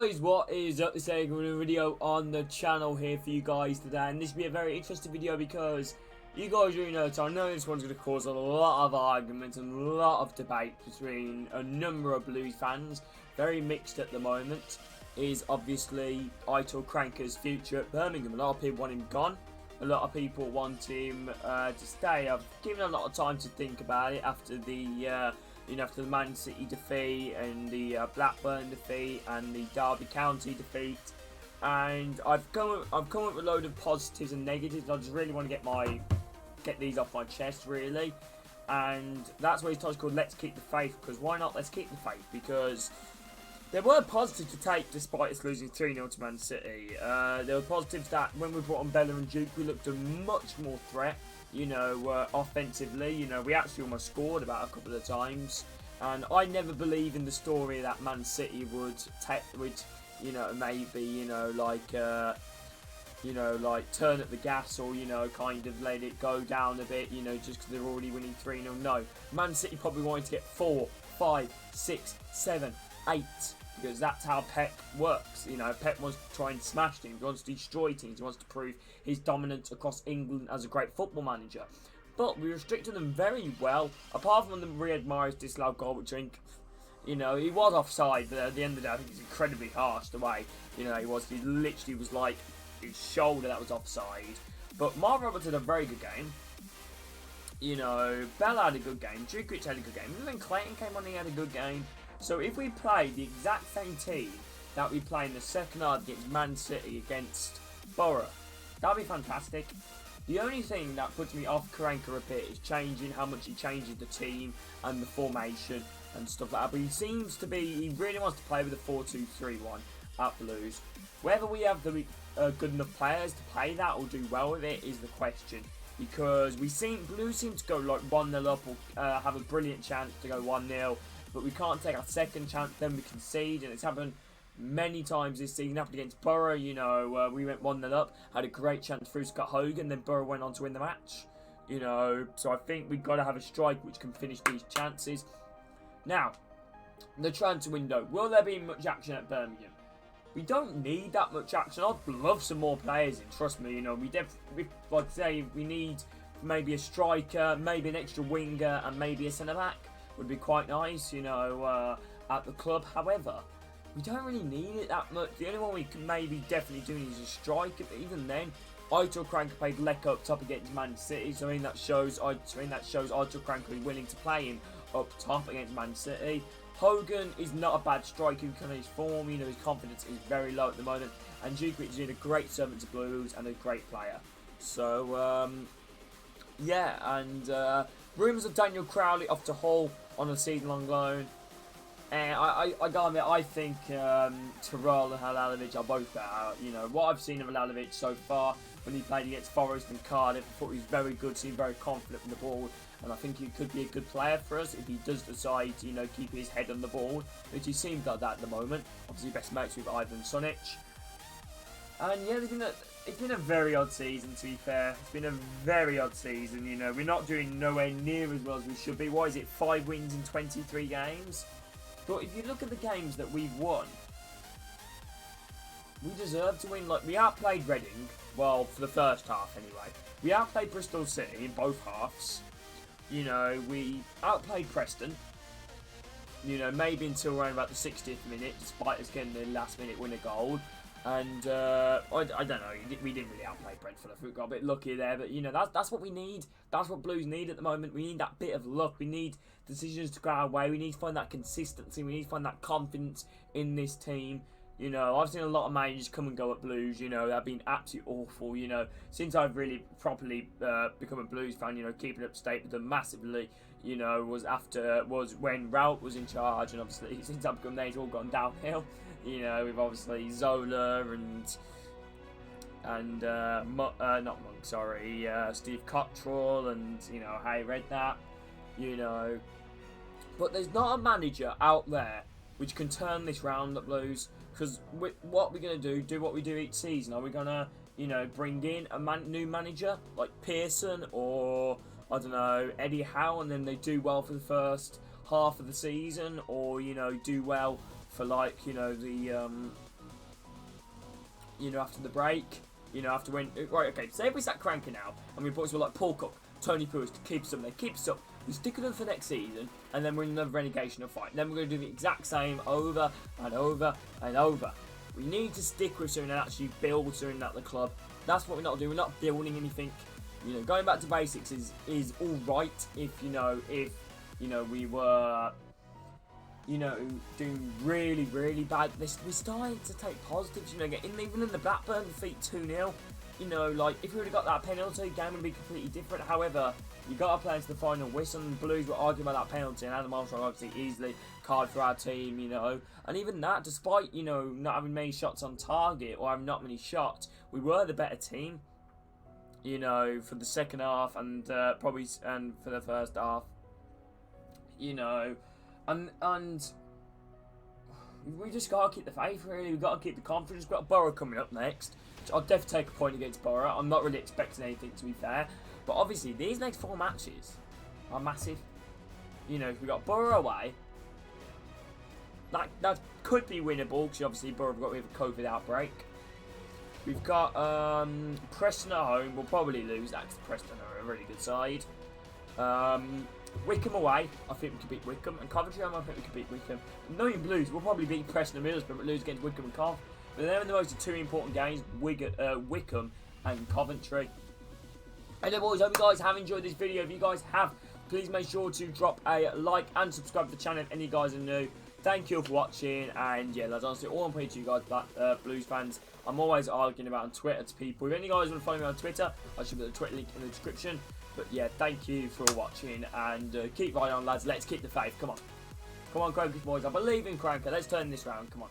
Guys, what is up? This is a video on the channel here for you guys today, and this will be a very interesting video because you guys already know, so I know this one's going to cause a lot of arguments and a lot of debate between a number of Blues fans. Very mixed at the moment. Is obviously Aitor Karanka's future at Birmingham. A lot of people want him gone. A lot of people want him to stay. I've given a lot of time to think about it after the after the Man City defeat and the Blackburn defeat and the Derby County defeat, and I've come up with a load of positives and negatives. I just really want to get these off my chest, really, and that's why his title's called "Let's Keep the Faith." Because why not? Let's keep the faith, because there were positives to take despite us losing 3-0 to Man City. There were positives that when we brought on Bella and Duke, we looked a much more threat. Offensively, we actually almost scored about a couple of times, and I never believe in the story that Man City would turn up the gas or kind of let it go down a bit, just because they're already winning 3-0. No, Man City probably wanted to get 4, 5, 6, 7, 8. Because that's how Pep works. Pep wants to try and smash teams, he wants to destroy teams, he wants to prove his dominance across England as a great football manager. But we restricted them very well, apart from the Riyad Mahrez disallowed goal, which I think, he was offside, but at the end of the day, I think it's incredibly harsh the way, he literally was like his shoulder that was offside. But Mark Roberts had a very good game. Bell had a good game, Djukic had a good game, even when Clayton came on, he had a good game. So if we play the exact same team that we play in the second half against Man City against Borough, that'd be fantastic. The only thing that puts me off Karanka a bit is changing how much he changes the team and the formation and stuff like that. But he really wants to play with a 4-2-3-1 at Blues. Whether we have the good enough players to play that or do well with it is the question. Because Blues seem to go like 1-0 up or have a brilliant chance to go 1-0. But we can't take our second chance, then we concede, and it's happened many times this season. Happened against Borough, we went 1-0 up, had a great chance through Scott Hogan, then Borough went on to win the match. So I think we've got to have a striker which can finish these chances. Now, the transfer window, will there be much action at Birmingham? We don't need that much action. I'd love some more players in, trust me. I'd say we need maybe a striker, maybe an extra winger, and maybe a centre-back. Would be quite nice, at the club. However, we don't really need it that much. The only one we can maybe definitely do is a striker, but even then, Aitor Karanka played Leka up top against Man City, so that shows Aitor Karanka is willing to play him up top against Man City. Hogan is not a bad striker because of his form, his confidence is very low at the moment, and Djukic is doing a great servant to Blues and a great player. So, rumours of Daniel Crowley off to Hull on a season-long loan. And I gotta admit, I think Terrell and Halalovic are both better. What I've seen of Halalovic so far when he played against Forest and Cardiff, I thought he was very good, seemed very confident with the ball, and I think he could be a good player for us if he does decide to, keep his head on the ball, which he seems like that at the moment. Obviously, best mates with Ivan Sonic. And yeah, it's been a very odd season, to be fair. It's been a very odd season, We're not doing nowhere near as well as we should be. What is it, 5 wins in 23 games? But if you look at the games that we've won, we deserve to win. Like, we outplayed Reading, well, for the first half anyway. We outplayed Bristol City in both halves. We outplayed Preston. Maybe until around about the 60th minute, despite us getting the last minute winner goal. And I don't know, we didn't really outplay Brentford. I think we got a bit lucky there, but that's what we need. That's what Blues need at the moment. We need that bit of luck. We need decisions to go our way. We need to find that consistency. We need to find that confidence in this team. I've seen a lot of managers come and go at Blues. They've been absolutely awful. Since I've really properly become a Blues fan, keeping up to date with them massively. Was when Raut was in charge, and obviously since I've become there, it's all gone downhill. With obviously Zola and not Monk, sorry, Steve Cottrell and Hay Redknapp, But there's not a manager out there which can turn this round at Blues. Because what we're gonna do what we do each season. Are we gonna bring in a new manager like Pearson or I don't know, Eddie Howe, and then they do well for the first half of the season, or do well for like you know, after the break, you know, after when, right, okay, say if we start cranking now, and we put like Paul Cook, Tony Pulis to keep us up, they keep us up, we stick with them for next season, and then we're in another relegation fight. Then we're going to do the exact same over and over and over. We need to stick with something and actually build something at the club. That's what we're not doing. We're not building anything. You know, going back to basics is all right if you know we were, you know, doing really, really bad. We're starting to take positives, you know, even in the Blackburn defeat 2-0, you know, like, if we would have got that penalty, game would be completely different. However, you got to play into the final whistle, and the Blues were arguing about that penalty, and Adam Armstrong obviously easily card for our team, you know. And even that, despite, you know, not having many shots on target, or having not many shots, we were the better team, you know, for the second half, and probably for the first half, you know. And we just got to keep the faith, really. We've got to keep the confidence. We've got Borough coming up next. So I'll definitely take a point against Borough. I'm not really expecting anything, to be fair. But obviously, these next 4 matches are massive. You know, if we've got Borough away, that could be winnable, because obviously Borough have got a COVID outbreak. We've got Preston at home. We'll probably lose that, because Preston are a really good side. Wickham away, I think we could beat Wickham. And Coventry home, I think we could beat Wickham. Knowing Blues, we'll probably beat Preston and Middlesbrough, but lose against Wickham and Cov. But they're in the most 2 important games, Wickham and Coventry. Anyway, boys, hope you guys have enjoyed this video. If you guys have, please make sure to drop a like and subscribe to the channel if any of you guys are new. Thank you all for watching, and yeah, that's honestly all I'm putting to you guys, Blues fans. I'm always arguing about on Twitter to people. If any of you guys want to follow me on Twitter, I should put the Twitter link in the description. But yeah, thank you for watching, and keep right on, lads. Let's keep the faith. Come on. Come on, Karanka boys. I believe in Karanka. Let's turn this round. Come on.